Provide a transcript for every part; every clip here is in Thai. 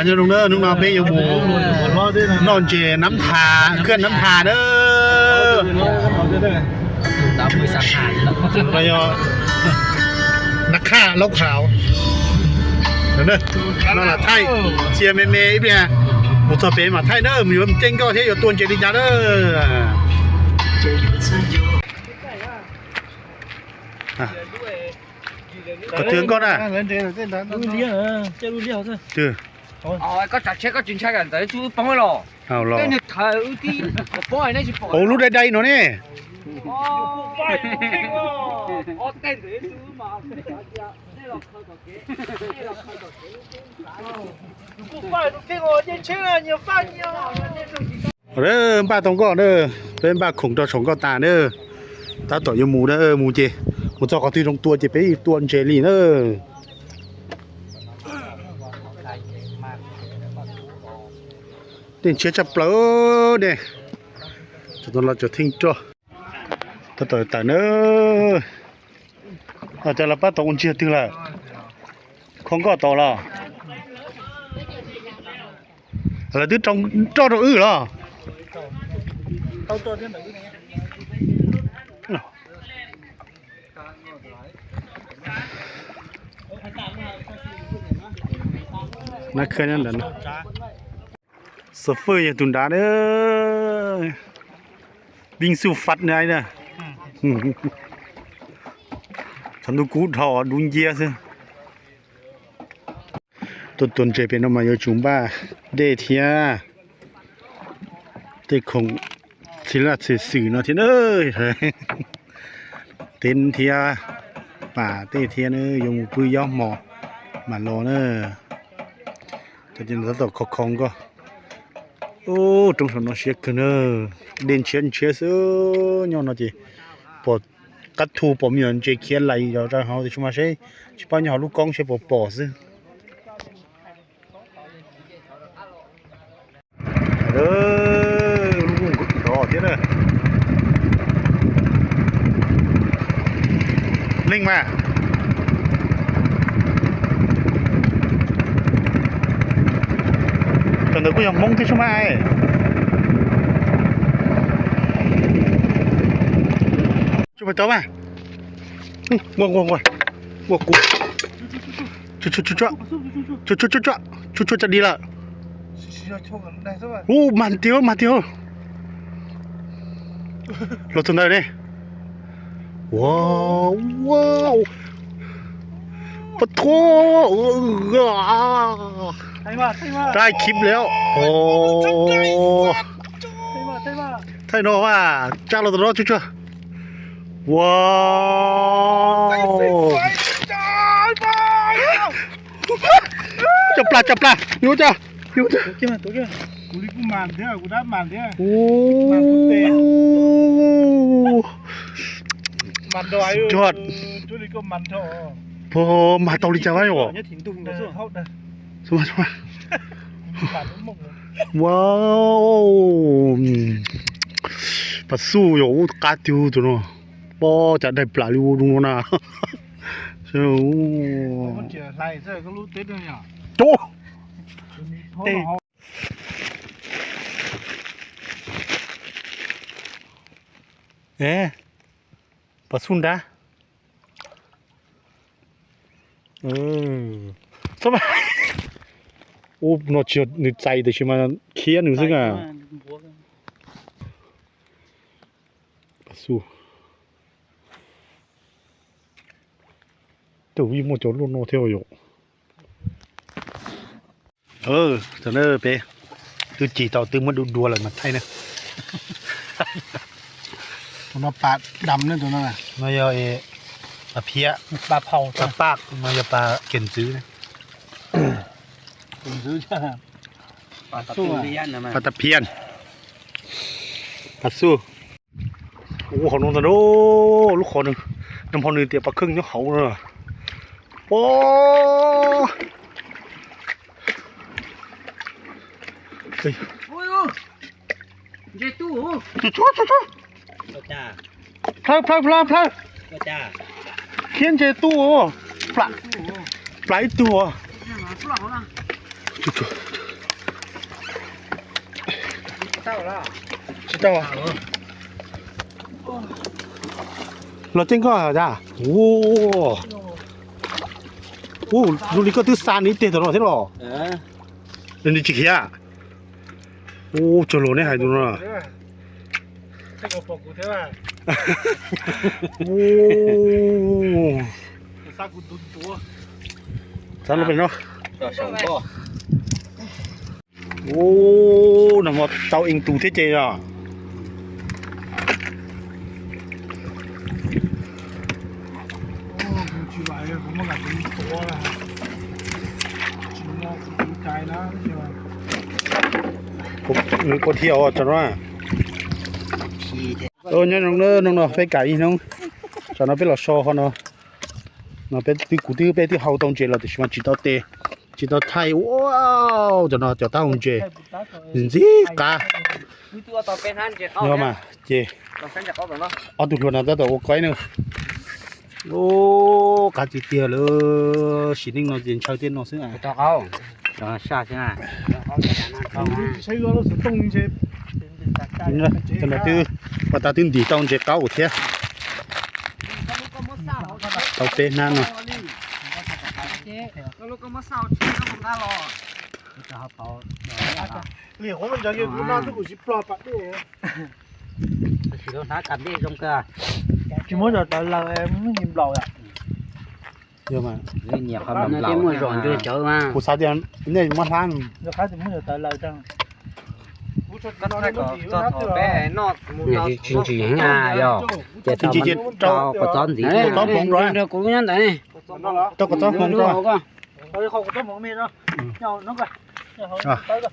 như đúng đó, lúc nào bé yêu mù non chè nắm thà, cơn nắm thà đó. Đã mới sẵn hẳn bây giờนักฆ่าลกขาวเดี๋ยวนั่นแหละไทยเชียร์เมย์อีเบียหมดสเปนมาไทยเนอะมีมันเจ๊งก็เที่ยวตัวเจดีจ้าเนอะก็ถึงก็น่ะจื้อก็จัดเช็คก็จุนใช้กันแต่จูปังไว้หรอเอาหรอเนี่ยถ่ายที่ป้อยนี่สิป้อยโอ้รู้ได้ๆหนูนี่เต้นเลยจูมานี่เราเข้าตัวเก๋นี่เราเข้าตัวเก๋不放都给我年轻人你放你啊เด้อป้าตรงก็เด้อเป็นป้าขงตัวฉงก็ตาเด้อตาต่อยมูเด้อมูเจมูจอกที่ตรงตัวเจไปตัวเจลี่เด้อเด่นเชื่อจับเปล่าเนี่ยจนเราจะทิ้งจ้ะตาต่อยตาเด้ออาจจะเราป้าตรงเชื่อถึงละคงก็ต่อละอะไรที่ตรงจ้อตรงอื่นละนักเคยนั่นแหละนะสเฟอร์อย่างตุนดาเด้อบิงสูฟัดไงเนี่ยฉันดูกูถอดดุนเยียซิต้นเจเป็นออกมาอยู่จุ่มบ้าเดเทียเด็กคงศิลป์สื่อเนาะทีเอ้ยเต็นเทียป่าเตเทียเนยงปื้ย่อหมอมาโลเนอแต่จริงๆแล้วคงก็โอ้ตรงถนนเชียกันเนอเดินเชียนเชียซื้อยอนจีปอดกัดทูปอมยอนเจเคียนไหลเราจะเขาจะมาใช้ชิปานเขาลูกกองใช้ปอซื้อเออลูกกุ้งรอเท่านั้นลิงมาตอนนี้กูยังมองที่ช่วงไหนช่วยไปต่อมาง่วงกูชุดจะดีละโอ้มันเดียวรถตัวไหนเนี่ยว้าวปะโถได้คลิปแล้วโอ้ไทยโนว่าจ้าเราตัวรถชัวว้าวจับปลาอยู่จ้ะตัวแก่กูรีบมันเด้อกูได้มันเด้อโอ้มันดอยจอดจุลิก็มันเถอะพอมาตอริจ้าไว้หรอสมัยว้าวปัสสู้อยู่กัดอยู่ตัวนู้นพอจะได้ปลาลิวตรงนู้นนะใช่โอ้มันจะไล่เจ้าก็รู้เต้นเลยอ่ะโจ้เต้ปัสสุนดาสมัยโอ้นอชดนึกใจแต่ชิมันเคี้ยหนึ่งซึ่งอ่ะปัสสุเดี๋ยววิ่งหมดจนรุ่นโนเทลอยู่จะเลิกไปคือจีต่อตึงมาดูอะไรมาไทยนะตัวปลาดำนั่นตัวนั้นอ่ะมายาปลาเพี้ยปลาเผาปลาปากมายาปลาเก่นซื้อนะเก่นซื้อใช่ปลาตะเพียนนะปลาตะเพียนปลาสู้โอ้ของน้องตะโนลูกขอหนึ่งน้ำพอหนึ่งเตี๋ยปลาครึ่งเนี่ยเขาเลยโอ้เฮ้ยโอ้ยเจ้าตู้จู่จ้าพลาจ้าเขียนเจ้าตู้ปลาตัว จุ๊ 到了。知道啊。เราเจ๊งก็จ้าโอ้โหดูนี่ก็ตื้อซานนี่เตะตลอดใช่หรอนี่จิกเฮียโอ้จโลเนี่ยหายดูนะ这个包骨头啊， โอ้ 啥骨头多？ ซานเราเป็นเนาะ 小包。 โอ้หนังว่าเตาเองตูเท่เจอ่ะ去玩意儿，我们感觉多了，寂寞不该呢，是吧？ ผมนึกว่าเที่ยวอ่ะจังว่าเนี่ยน้องน้องไปไก่น้องจะน้องไปหลอดโซ่เขาเนาะน้องไปที่กูที่ไปที่เฮาตรงเจเราแต่ชิมาจิตเอาเตะจิตเอาไทยว้าวจะน้องจะตั้งเจจริงๆกา 你都要到边上去搞 เนาะมาเจ 到山脚搞的了。 เอาตุลนาตัวโอ้ก้อยเนาะโอ้กาจิเตียเลยสินิ่งเราเรียนชาวเตียนน้องซึ่งอ่ะ 到高，然后下去啊。谁说都是动一些。 นี่นะจะมาตื้อว่าตาตื้นดีต้องเจเก้าเทียเตาเตะนั่นเนาะ 那如果没烧钱，那不干了。你我们这个拿这个是不拉白的。chỉ có thả cầm đi trong cơ chỉ muốn là tại là em nhìn lầu ạ. เยอะมาก vì nhiều không nó chỉ muốn rộn đưa chợ mà ผู้สาวเดียวเนี่ยมาทาน Nó khá thì muốn là tại là chăng. Nó thay có cho thỏ bé nó nhiều thì chương trình à rồi để tao chị cho có tón gì đấy, có bóng rồi. được cũng nhân đấy ต้องก็ต้องมองก่อน có Thôi không có tốt mỏng miên đâu. Nhau nó coi. À. Tới rồi.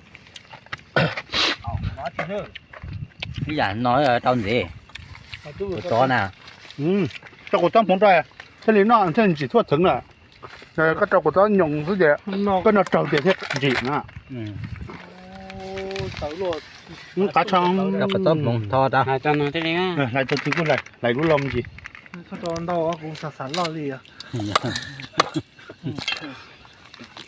Nó chỉ nữa. bây giờ nói ở tao gì có chó nào อืมเจ้าก็ต้องผมด้วยเส้นนี้น่ะเส้นจีทั่วถึงน่ะแต่ก็เจ้าก็ต้องยงสุดเดีย Nó ก็น่ะเจ้าเดียที่จีน่ะ tẩu lột. มันกะช่อง đâu có tốt bụng thò tao hai trăm thế này á ไหลตัวที่กูไหลรู้ลมจี Sao cho nó đau cũng sẵn sẵn lo gì à.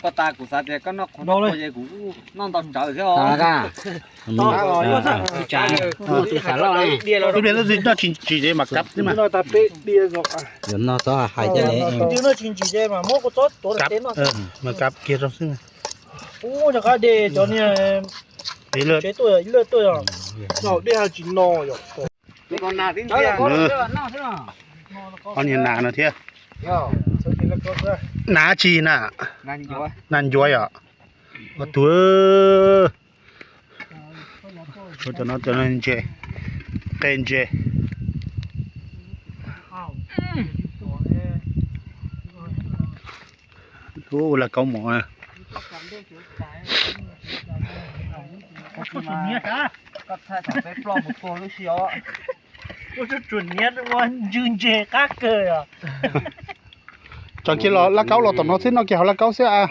có ta của sao thì có nó Đâu đây? có gì cũng nó tao trời thế tao không ra trái tôi xả lo này ตัวเดียวแล้วจีน่ะจีเจมากับใช่ไหม Nó tập bê bia rồi à. rồi nó cho hai cái đấy Chứ nó chỉ dê mà mỗi có tốt tốt là กับ tên nó. มากับเกียร์เราซึ่ง Ô cho cái đề cho nên ไอ้เลือด chế tôi lừa tôi rồi. Nó đi hay chỉ no rồi. cái con nào tính đó là tiền có Ừ. được chưa nó thế nào อันนี้หนาเนาะเทีย yo Sao thì là có ra. หนาจีน่ะ này thì rồi นั่นย้อยอ่ะก็ตัวเขาจะนั่นเจเป็นเจ โอ้ละเกาหมออ่ะ Có chuẩn nhất hả? có thay thằng bé lo một cô lúc xíu Có chút chuẩn nhất luôn dừng chè các cơ à. จอนคิดรอละเกาเราตอนน้องซื้อน้องเกี่ยวละเกาเสียอ่ะ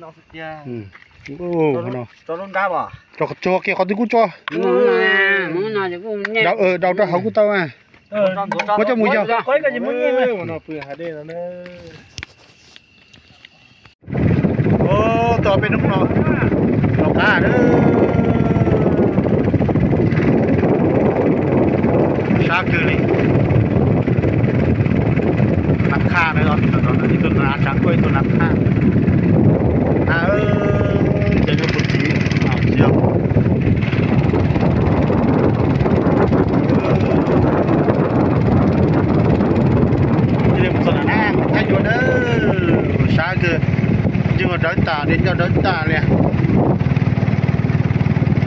nó sẽ chia อืมโอ้เนาะ cho nó đá vào จอกจอเกี่ยวเขาที่กูจอ muốn nào thì cũng nhẹ ดาวดาวเขากูเต้าอ่ะ cho Có cho mùi chưa? Quấy cái gì muốn nghe mà. nó vừa hai đây là nó โอ้ต่อเป็นน้องเราเรากล้าเด้อชาเกอรี่นักฆ่าเนอะตอนนี้ตัวนาจักด้วยตัวนักฆ่าจะเป็นคนจีเสียวจะเป็นคนนั่งถ้าอยู่เด้อชาเกอร์จึงว่าเดินตาเดินเจ้าเดินตาเลย